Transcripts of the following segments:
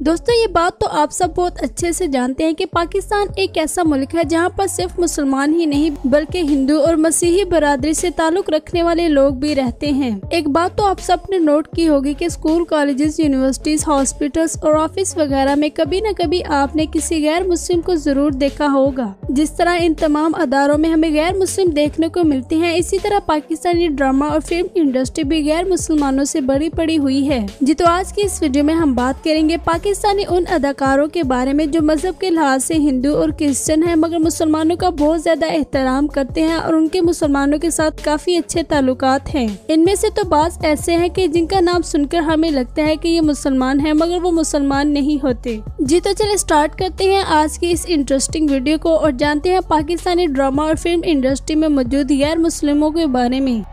दोस्तों ये बात तो आप सब बहुत अच्छे से जानते हैं कि पाकिस्तान एक ऐसा मुल्क है जहां पर सिर्फ मुसलमान ही नहीं बल्कि हिंदू और मसीही बरादरी से ताल्लुक रखने वाले लोग भी रहते हैं। एक बात तो आप सब ने नोट की होगी कि स्कूल, कॉलेजेस, यूनिवर्सिटीज, हॉस्पिटल्स और ऑफिस वगैरह में कभी न कभी आपने किसी गैर मुस्लिम को जरूर देखा होगा। जिस तरह इन तमाम अदारों में हमें गैर मुस्लिम देखने को मिलते हैं, इसी तरह पाकिस्तानी ड्रामा और फिल्म इंडस्ट्री भी गैर मुसलमानों से बड़ी पड़ी हुई है। जी तो आज की इस वीडियो में हम बात करेंगे पाकिस्तानी उन अदाकारों के बारे में जो मजहब के लिहाज से हिंदू और क्रिश्चियन हैं, मगर मुसलमानों का बहुत ज्यादा एहतराम करते हैं और उनके मुसलमानों के साथ काफी अच्छे ताल्लुकात हैं। इनमें से तो बात ऐसे हैं कि जिनका नाम सुनकर हमें लगता है कि ये मुसलमान हैं, मगर वो मुसलमान नहीं होते। जी तो चलिए स्टार्ट करते हैं आज की इस इंटरेस्टिंग वीडियो को और जानते हैं पाकिस्तानी ड्रामा और फिल्म इंडस्ट्री में मौजूद गैर मुस्लिमों के बारे में।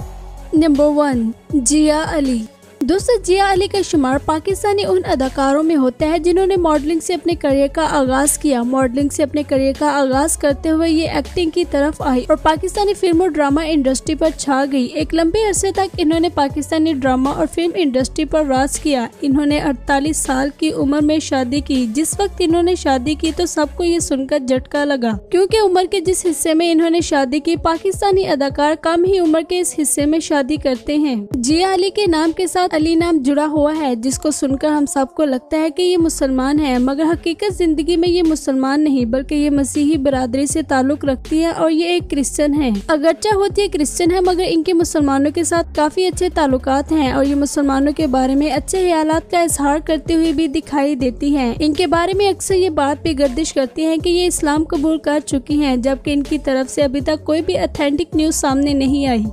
नंबर 1, जिया अली। दोस्तों जिया अली का शुमार पाकिस्तानी उन अदाकारों में होता है जिन्होंने मॉडलिंग से अपने करियर का आगाज किया। मॉडलिंग से अपने करियर का आगाज करते हुए ये एक्टिंग की तरफ आई और पाकिस्तानी फिल्म और ड्रामा इंडस्ट्री पर छा गई। एक लंबे अरसे तक इन्होंने पाकिस्तानी ड्रामा और फिल्म इंडस्ट्री पर राज किया। इन्होंने 48 साल की उम्र में शादी की। जिस वक्त इन्होंने शादी की तो सबको ये सुनकर झटका लगा, क्योंकि उम्र के जिस हिस्से में इन्होंने शादी की, पाकिस्तानी अदाकार कम ही उम्र के इस हिस्से में शादी करते हैं। जिया अली के नाम के साथ अली नाम जुड़ा हुआ है, जिसको सुनकर हम सबको लगता है कि ये मुसलमान है, मगर हकीकत जिंदगी में ये मुसलमान नहीं बल्कि ये मसीही बरादरी से ताल्लुक रखती है और ये एक क्रिश्चियन है। अगरचे होती है क्रिश्चियन है, मगर इनके मुसलमानों के साथ काफी अच्छे ताल्लुकात हैं और ये मुसलमानों के बारे में अच्छे ख्यालात का इजहार करते हुए भी दिखाई देती है। इनके बारे में अक्सर ये बात भी गर्दिश करती है कि ये इस्लाम कबूल कर चुकी हैं, जबकि इनकी तरफ से अभी तक कोई भी ऑथेंटिक न्यूज सामने नहीं आई।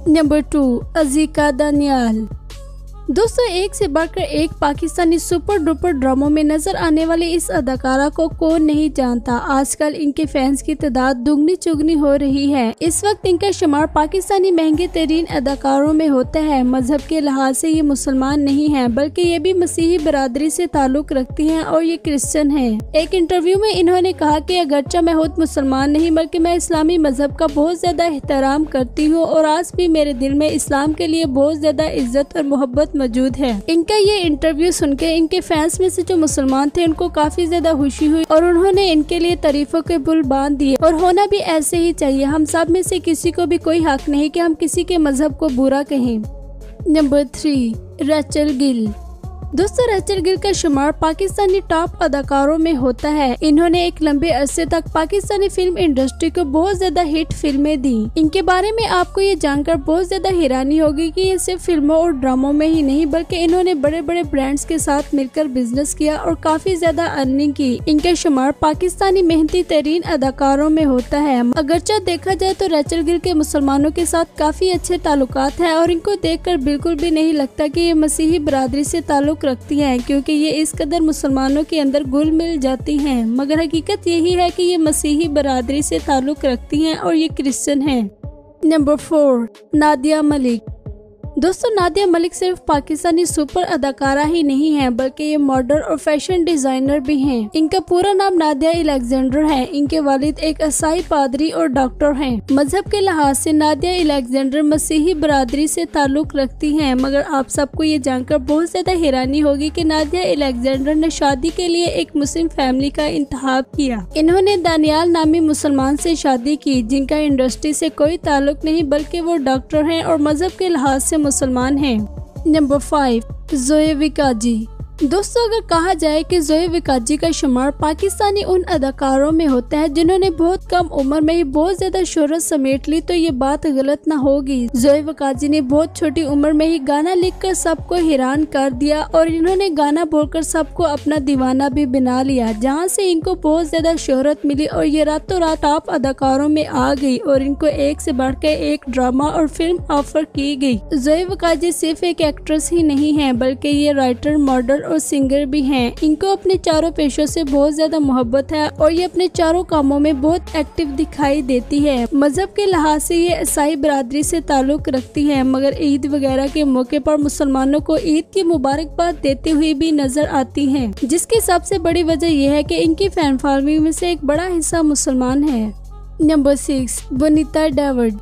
नंबर 2, अजीका दानियाल। दोस्तों एक से बढ़कर एक पाकिस्तानी सुपर डुपर ड्रामों में नजर आने वाली इस अदाकारा को कौन नहीं जानता। आजकल इनके फैंस की तादाद दुगनी चुगनी हो रही है। इस वक्त इनका शुमार पाकिस्तानी महंगे तरीन अदाकारों में होता है। मजहब के लिहाज से ये मुसलमान नहीं है बल्कि ये भी मसीही बरादरी से ताल्लुक रखती हैं और ये क्रिश्चियन है। एक इंटरव्यू में इन्होंने कहा कि अगरचा मैं खुद मुसलमान नहीं बल्कि मैं इस्लामी मजहब का बहुत ज्यादा एहतराम करती हूँ और आज भी मेरे दिल में इस्लाम के लिए बहुत ज्यादा इज्जत और मोहब्बत मौजूद है। इनका ये इंटरव्यू सुनकर इनके फैंस में से जो मुसलमान थे उनको काफी ज्यादा खुशी हुई और उन्होंने इनके लिए तारीफों के पुल बांध दिए और होना भी ऐसे ही चाहिए। हम सब में से किसी को भी कोई हक नहीं कि हम किसी के मजहब को बुरा कहें। Number 3, Rachel Gill. दोस्तों रेचल गिल का शुमार पाकिस्तानी टॉप अदाकारों में होता है। इन्होंने एक लंबे अरसे तक पाकिस्तानी फिल्म इंडस्ट्री को बहुत ज्यादा हिट फिल्में दी। इनके बारे में आपको ये जानकर बहुत ज्यादा हैरानी होगी कि ये सिर्फ फिल्मों और ड्रामों में ही नहीं बल्कि इन्होंने बड़े बड़े ब्रांड्स के साथ मिलकर बिजनेस किया और काफी ज्यादा अर्निंग की। इनका शुमार पाकिस्तानी मेहनती तरीन अदाकारों में होता है। अगरचा देखा जाए तो रेचल गिल के मुसलमानों के साथ काफी अच्छे ताल्लुकात हैं और इनको देखकर बिल्कुल भी नहीं लगता कि ये मसीही बरादरी से ताल्लुक रखती हैं, क्योंकि ये इस कदर मुसलमानों के अंदर घुल मिल जाती हैं। मगर हकीकत यही है कि ये मसीही बरादरी से ताल्लुक रखती हैं और ये क्रिश्चियन हैं। नंबर 4, नादिया मलिक। दोस्तों नादिया मलिक सिर्फ पाकिस्तानी सुपर अदाकारा ही नहीं है बल्कि ये मॉडल और फैशन डिजाइनर भी हैं। इनका पूरा नाम नादिया अलेक्जेंडर है। इनके वालिद एक ईसाई पादरी और डॉक्टर हैं। मजहब के लिहाज से नादिया अलेक्जेंडर मसीही बरादरी से ताल्लुक रखती हैं, मगर आप सबको ये जानकर बहुत ज्यादा हैरानी होगी कि नादिया अलेक्जेंडर ने शादी के लिए एक मुस्लिम फैमिली का इंतखाब किया। इन्होंने दानियाल नामी मुसलमान से शादी की जिनका इंडस्ट्री से कोई ताल्लुक नहीं बल्कि वो डॉक्टर हैं और मजहब के लिहाज से मुसलमान हैं। नंबर 5, जोए विकाजी। दोस्तों अगर कहा जाए कि जोए विकाजी का शुमार पाकिस्तानी उन अदाकारों में होता है जिन्होंने बहुत कम उम्र में ही बहुत ज्यादा शोहरत समेट ली तो ये बात गलत ना होगी। जोए विकाजी ने बहुत छोटी उम्र में ही गाना लिखकर सबको हैरान कर दिया और इन्होंने गाना बोलकर सबको अपना दीवाना भी बना लिया, जहां से इनको बहुत ज्यादा शोहरत मिली और ये रातों रात टॉप अदाकारों में आ गई और इनको एक से बढ़कर एक ड्रामा और फिल्म ऑफर की गई। जोए विकाजी सिर्फ एक एक्ट्रेस ही नहीं है बल्कि ये राइटर, मॉडल और सिंगर भी हैं। इनको अपने चारों पेशों से बहुत ज्यादा मोहब्बत है और ये अपने चारों कामों में बहुत एक्टिव दिखाई देती है। मजहब के लिहाज से ये ईसाई बरादरी से ताल्लुक रखती है, मगर ईद वगैरह के मौके पर मुसलमानों को ईद की मुबारकबाद देते हुए भी नजर आती हैं, जिसकी सबसे बड़ी वजह यह है कि इनकी फैन फॉलोइंग में से एक बड़ा हिस्सा मुसलमान है। Number 6, Vanita David.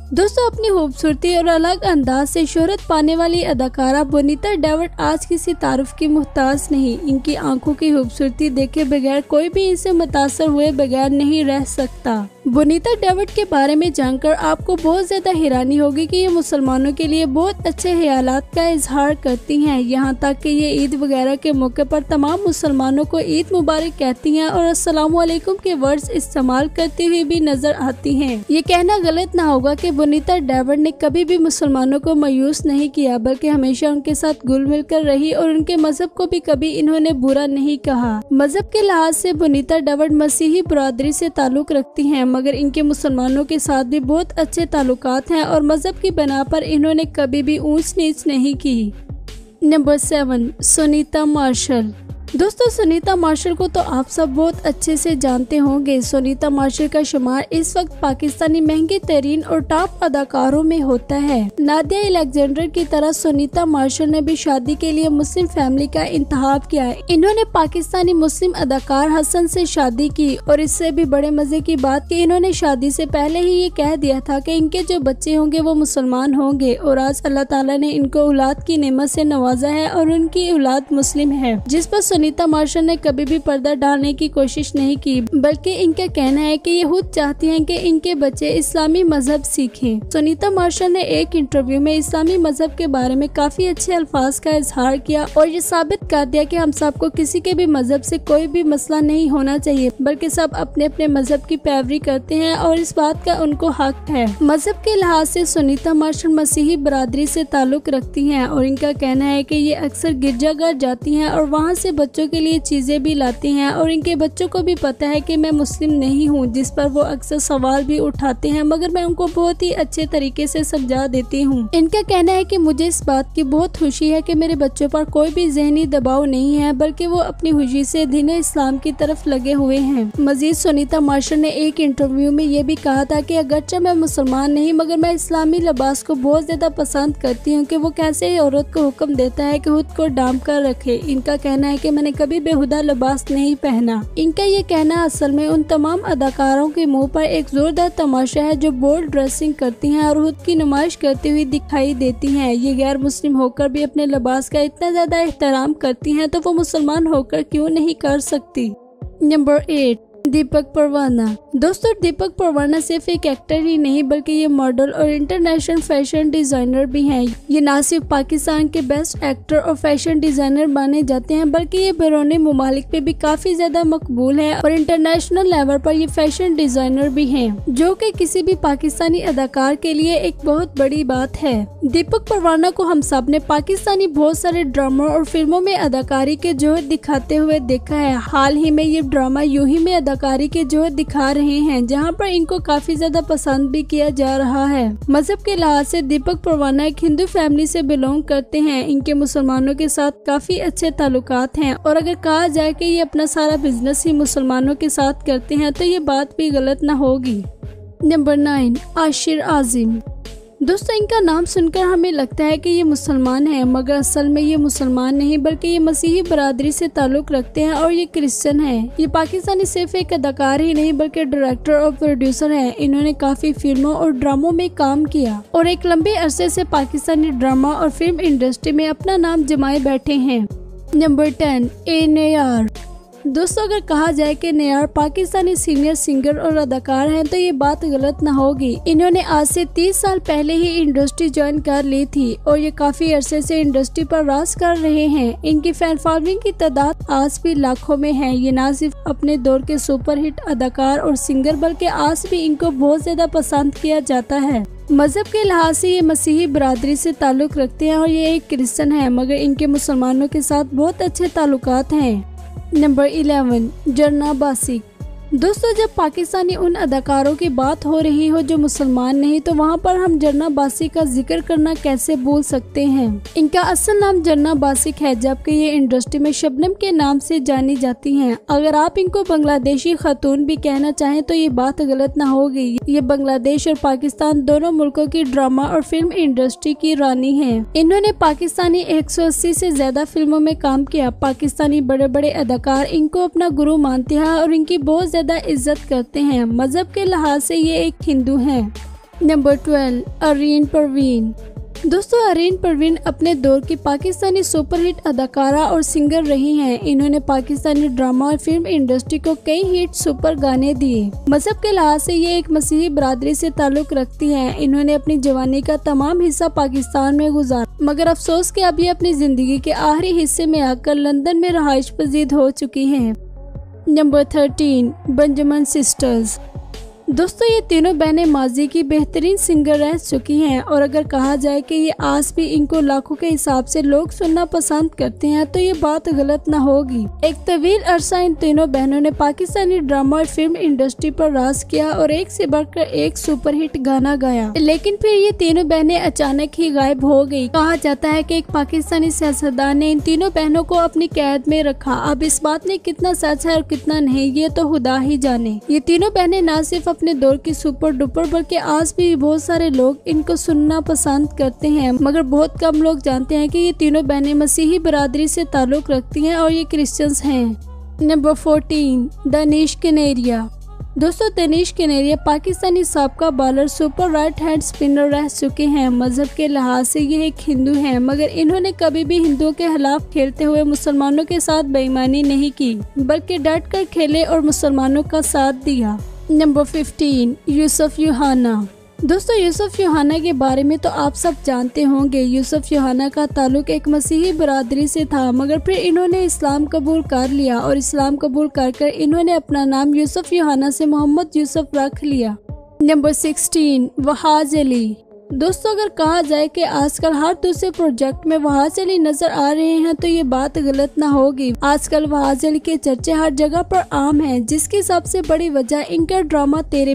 दोस्तों, अपनी खूबसूरती और अलग अंदाज से शोहरत पाने वाली अदाकारा बोनीता डेविड आज किसी तारुफ की मुहताज नहीं। इनकी आंखों की खूबसूरती देखे बगैर कोई भी इनसे मुतासर हुए बगैर नहीं रह सकता। बोनीता डेविड के बारे में जानकर आपको बहुत ज्यादा हैरानी होगी कि ये मुसलमानों के लिए बहुत अच्छे ख्यालात का इजहार करती हैं। यहाँ तक कि ये ईद वगैरह के मौके पर तमाम मुसलमानों को ईद मुबारक कहती हैं और अस्सलाम वालेकुम के वर्ड्स इस्तेमाल करती हुई भी नजर आती हैं। ये कहना गलत ना होगा कि बोनीता डेविड ने कभी भी मुसलमानों को मायूस नहीं किया, बल्कि हमेशा उनके साथ घुल मिल कर रही और उनके मजहब को भी कभी इन्होंने बुरा नहीं कहा। मजहब के लिहाज से बोनीता डेविड मसीही बरादरी से ताल्लुक रखती हैं, मगर इनके मुसलमानों के साथ भी बहुत अच्छे ताल्लुकात हैं और मजहब की बिना पर इन्होंने कभी भी ऊंच नीच नहीं की। Number 7, Sunita Marshall. दोस्तों, सुनीता मार्शल को तो आप सब बहुत अच्छे से जानते होंगे। सुनीता मार्शल का शुमार इस वक्त पाकिस्तानी महंगे तरीन और टॉप अदाकारों में होता है। नादिया अलेक्जेंडर की तरह सुनीता मार्शल ने भी शादी के लिए मुस्लिम फैमिली का इंतखाब किया है। इन्होंने पाकिस्तानी मुस्लिम अदाकार हसन से शादी की और इससे भी बड़े मजे की बात कि इन्होंने शादी से पहले ही ये कह दिया था कि इनके जो बच्चे होंगे वो मुसलमान होंगे और आज अल्लाह ताला ने इनको औलाद की नेमत से नवाजा है और उनकी औलाद मुस्लिम है, जिस पर सुनीता मार्शल ने कभी भी पर्दा डालने की कोशिश नहीं की, बल्कि इनका कहना है कि ये खुद चाहती हैं कि इनके बच्चे इस्लामी मजहब सीखें। सुनीता मार्शल ने एक इंटरव्यू में इस्लामी मजहब के बारे में काफी अच्छे अल्फाज का इजहार किया और ये साबित कर दिया कि हम सबको किसी के भी मजहब से कोई भी मसला नहीं होना चाहिए, बल्कि सब अपने अपने मजहब की पैरवी करते हैं और इस बात का उनको हक है। मजहब के लिहाज से सुनीता मार्शल मसीही बरादरी से ताल्लुक रखती हैं और इनका कहना है कि ये अक्सर गिरजाघर जाती हैं और वहाँ से बच्चों के लिए चीजें भी लाती हैं और इनके बच्चों को भी पता है कि मैं मुस्लिम नहीं हूँ, जिस पर वो अक्सर सवाल भी उठाते हैं, मगर मैं उनको बहुत ही अच्छे तरीके से समझा देती हूँ। इनका कहना है कि मुझे इस बात की बहुत खुशी है कि मेरे बच्चों पर कोई भी ज़हनी दबाव नहीं है, बल्कि वो अपनी खुशी से दीन इस्लाम की तरफ लगे हुए हैं। मजीद सुनीता मार्शल ने एक इंटरव्यू में ये भी कहा था कि अगरचे मैं मुसलमान नहीं, मगर मैं इस्लामी लिबास को बहुत ज्यादा पसंद करती हूँ कि वो कैसे औरत को हुक्म देता है कि खुद को ढांप कर रखे। इनका कहना है कि मैंने कभी बेहुदा लिबास नहीं पहना। इनका ये कहना असल में उन तमाम अदाकारों के मुंह पर एक जोरदार तमाशा है जो बोल्ड ड्रेसिंग करती हैं और खुद की नुमाइश करती हुई दिखाई देती हैं। ये गैर मुस्लिम होकर भी अपने लिबास का इतना ज्यादा एहतराम करती हैं, तो वो मुसलमान होकर क्यों नहीं कर सकती। नंबर 8, दीपक परवाना। दोस्तों, दीपक परवाना सिर्फ एक एक्टर ही नहीं बल्कि ये मॉडल और इंटरनेशनल फैशन डिजाइनर भी हैं। ये ना सिर्फ पाकिस्तान के बेस्ट एक्टर और फैशन डिजाइनर माने जाते हैं, बल्कि ये बैरूनी मुमालिक पे भी काफी ज्यादा मकबूल है और इंटरनेशनल लेवल पर ये फैशन डिजाइनर भी हैं, जो कि किसी भी पाकिस्तानी अदाकार के लिए एक बहुत बड़ी बात है। दीपक परवाना को हम सब ने पाकिस्तानी बहुत सारे ड्रामों और फिल्मों में अदाकारी के जोहर दिखाते हुए देखा है। हाल ही में ये ड्रामा यूं ही में अदाकारी के जोहर दिखा रहे हैं, जहां पर इनको काफी ज्यादा पसंद भी किया जा रहा है। मजहब के लिहाज से दीपक परवाना एक हिंदू फैमिली से बिलोंग करते हैं। इनके मुसलमानों के साथ काफी अच्छे ताल्लुकात हैं और अगर कहा जाए कि ये अपना सारा बिजनेस ही मुसलमानों के साथ करते हैं तो ये बात भी गलत न होगी। नंबर 9, आशिर आजिम। दोस्तों, इनका नाम सुनकर हमें लगता है कि ये मुसलमान हैं, मगर असल में ये मुसलमान नहीं बल्कि ये मसीही बरादरी से ताल्लुक रखते हैं और ये क्रिश्चियन हैं। ये पाकिस्तानी सिर्फ एक अदाकार ही नहीं बल्कि डायरेक्टर और प्रोड्यूसर हैं। इन्होंने काफी फिल्मों और ड्रामों में काम किया और एक लंबे अरसे से पाकिस्तानी ड्रामा और फिल्म इंडस्ट्री में अपना नाम जमाए बैठे हैं। नंबर 10, ए नयार। दोस्तों, अगर कहा जाए कि नयार पाकिस्तानी सीनियर सिंगर और अदाकार हैं तो ये बात गलत ना होगी। इन्होंने आज से 30 साल पहले ही इंडस्ट्री ज्वाइन कर ली थी और ये काफी अरसे से इंडस्ट्री पर राज कर रहे हैं। इनकी फैन फॉलोइंग की तादाद आज भी लाखों में है। ये ना सिर्फ अपने दौर के सुपरहिट अदाकार और सिंगर बल्कि आज भी इनको बहुत ज्यादा पसंद किया जाता है। मजहब के लिहाज से ये मसीही बरादरी से ताल्लुक रखते हैं और ये एक क्रिश्चियन है, मगर इनके मुसलमानों के साथ बहुत अच्छे ताल्लुकात हैं। नंबर 11, जरना बासिक। दोस्तों, जब पाकिस्तानी उन अदाकारों की बात हो रही हो जो मुसलमान नहीं, तो वहाँ पर हम जरना बासिक का जिक्र करना कैसे भूल सकते हैं। इनका असल नाम जरना बासिक है, जबकि ये इंडस्ट्री में शबनम के नाम से जानी जाती हैं। अगर आप इनको बांग्लादेशी खातून भी कहना चाहें तो ये बात गलत ना होगी। ये बांग्लादेश और पाकिस्तान दोनों मुल्कों की ड्रामा और फिल्म इंडस्ट्री की रानी है। इन्होंने पाकिस्तानी 180 से ज्यादा फिल्मों में काम किया। पाकिस्तानी बड़े बड़े अदाकार इनको अपना गुरु मानते हैं और इनकी बहुत ज्यादा इज्जत करते हैं। मजहब के लिहाज से ये एक हिंदू हैं। नंबर 12, अरीन परवीन। दोस्तों, अरीन परवीन अपने दौर की पाकिस्तानी सुपरहिट अदाकारा और सिंगर रही हैं। इन्होंने पाकिस्तानी ड्रामा और फिल्म इंडस्ट्री को कई हिट सुपर गाने दिए। मजहब के लिहाज से ये एक मसीही बरादरी से ताल्लुक रखती हैं। इन्होंने अपनी जवानी का तमाम हिस्सा पाकिस्तान में गुजारा, मगर अफसोस कि अब ये अपनी जिंदगी के आखिरी हिस्से में आकर लंदन में रहाइश पजीर हो चुकी हैं। Number 13, Benjamin sisters. दोस्तों, ये तीनों बहनें माजी की बेहतरीन सिंगर रह चुकी हैं और अगर कहा जाए कि ये आज भी इनको लाखों के हिसाब से लोग सुनना पसंद करते हैं तो ये बात गलत ना होगी। एक तवील अरसा इन तीनों बहनों ने पाकिस्तानी ड्रामा और फिल्म इंडस्ट्री पर राज किया और एक से बढ़कर एक सुपरहिट गाना गाया, लेकिन फिर ये तीनों बहनें अचानक ही गायब हो गयी। कहा जाता है कि एक पाकिस्तानी सियासतदान ने इन तीनों बहनों को अपनी कैद में रखा। अब इस बात में कितना सच है और कितना नहीं, ये तो खुदा ही जाने। ये तीनों बहनें न सिर्फ अपने दौर की सुपर डुपर बल्कि आज भी बहुत सारे लोग इनको सुनना पसंद करते हैं, मगर बहुत कम लोग जानते हैं कि ये तीनों बहनें मसीही बरादरी से ताल्लुक रखती हैं और ये क्रिश्चियंस हैं। नंबर 14, दानिश कनेरिया। दोस्तों, दानिश कनेरिया पाकिस्तानी साबका bowler super right hand spinner रह चुके हैं। मजहब के लिहाज से ये एक हिंदू हैं, मगर इन्होंने कभी भी हिंदुओं के खिलाफ खेलते हुए मुसलमानों के साथ बेईमानी नहीं की, बल्कि डट कर खेले और मुसलमानों का साथ दिया। नंबर 15, यूसुफ योहाना। दोस्तों, यूसुफ योहाना के बारे में तो आप सब जानते होंगे। यूसुफ योहाना का ताल्लुक एक मसीही बरादरी से था, मगर फिर इन्होंने इस्लाम कबूल कर लिया और इस्लाम कबूल कर इन्होंने अपना नाम यूसुफ योहाना से मोहम्मद यूसुफ रख लिया। नंबर 16, वहाज अली। दोस्तों, अगर कहा जाए कि आजकल हर दूसरे प्रोजेक्ट में वहाज अली नजर आ रहे हैं तो ये बात गलत ना होगी। आजकल वहाज अली के चर्चे हर जगह पर आम हैं, जिसकी सबसे बड़ी वजह इनका ड्रामा तेरे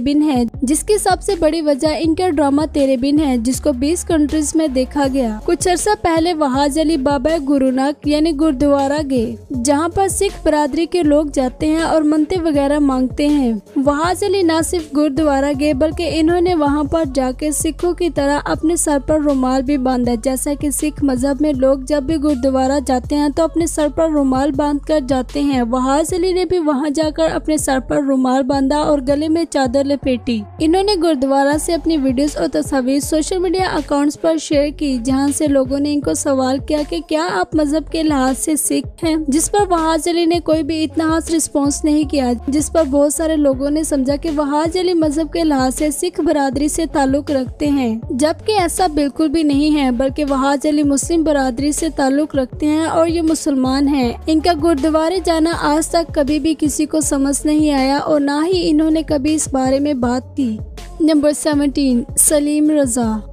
बिन है जिसको 20 कंट्रीज में देखा गया। कुछ अर्सा पहले वहाज अली बाबा गुरुनाक यानी गुरुद्वारा गए, जहाँ पर सिख बरादरी के लोग जाते हैं और मनते वगैरह मांगते हैं। वहाज अली न सिर्फ गुरुद्वारा गए बल्कि इन्होंने वहाँ पर जाके सिखों की अपने सर पर रुमाल भी बांधा। जैसा कि सिख मजहब में लोग जब भी गुरुद्वारा जाते हैं तो अपने सर पर रुमाल बांध कर जाते हैं। वहाज अली ने भी वहां जाकर अपने सर पर रुमाल बांधा और गले में चादर लपेटी। इन्होंने गुरुद्वारा से अपनी वीडियोस और तस्वीर सोशल मीडिया अकाउंट्स पर शेयर की, जहां से लोगों ने इनको सवाल किया कि क्या आप मजहब के लिहाज से सिख हैं, जिस पर वहाज अली ने कोई भी इतना खास रिस्पॉन्स नहीं किया, जिस पर बहुत सारे लोगों ने समझा कि वहाज अली मजहब के लिहाज से सिख बरादरी से ताल्लुक रखते हैं, जबकि ऐसा बिल्कुल भी नहीं है, बल्कि वहाज अली मुस्लिम बरादरी से ताल्लुक रखते हैं और ये मुसलमान हैं। इनका गुरुद्वारे जाना आज तक कभी भी किसी को समझ नहीं आया और ना ही इन्होंने कभी इस बारे में बात की। नंबर 17, सलीम रजा।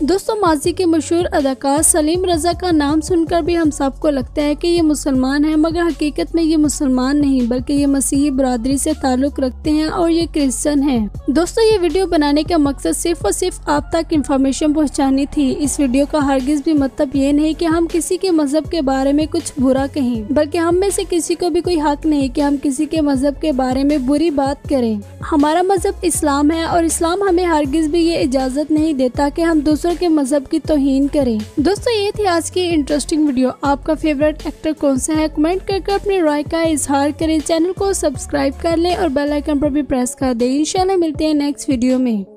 दोस्तों, माजी के मशहूर अदाकार सलीम रजा का नाम सुनकर भी हम सबको लगता है कि ये मुसलमान हैं, मगर हकीकत में ये मुसलमान नहीं बल्कि ये मसीही बरादरी से ताल्लुक रखते हैं और ये क्रिश्चियन हैं। दोस्तों, ये वीडियो बनाने का मकसद सिर्फ और सिर्फ आप तक इंफॉर्मेशन पहुंचानी थी। इस वीडियो का हरगिज भी मतलब ये नहीं कि हम किसी के मजहब के बारे में कुछ बुरा कहें, बल्कि हम में से किसी को भी कोई हक नहीं कि हम किसी के मजहब के बारे में बुरी बात करें। हमारा मजहब इस्लाम है और इस्लाम हमें हरगिज भी ये इजाजत नहीं देता कि हम दूसरों के मजहब की तौहीन करें। दोस्तों, ये थी आज की इंटरेस्टिंग वीडियो। आपका फेवरेट एक्टर कौन सा है, कमेंट करके अपनी राय का इजहार करें। चैनल को सब्सक्राइब कर लें और बेल आइकन पर भी प्रेस कर दें। इंशाल्लाह मिलते हैं नेक्स्ट वीडियो में।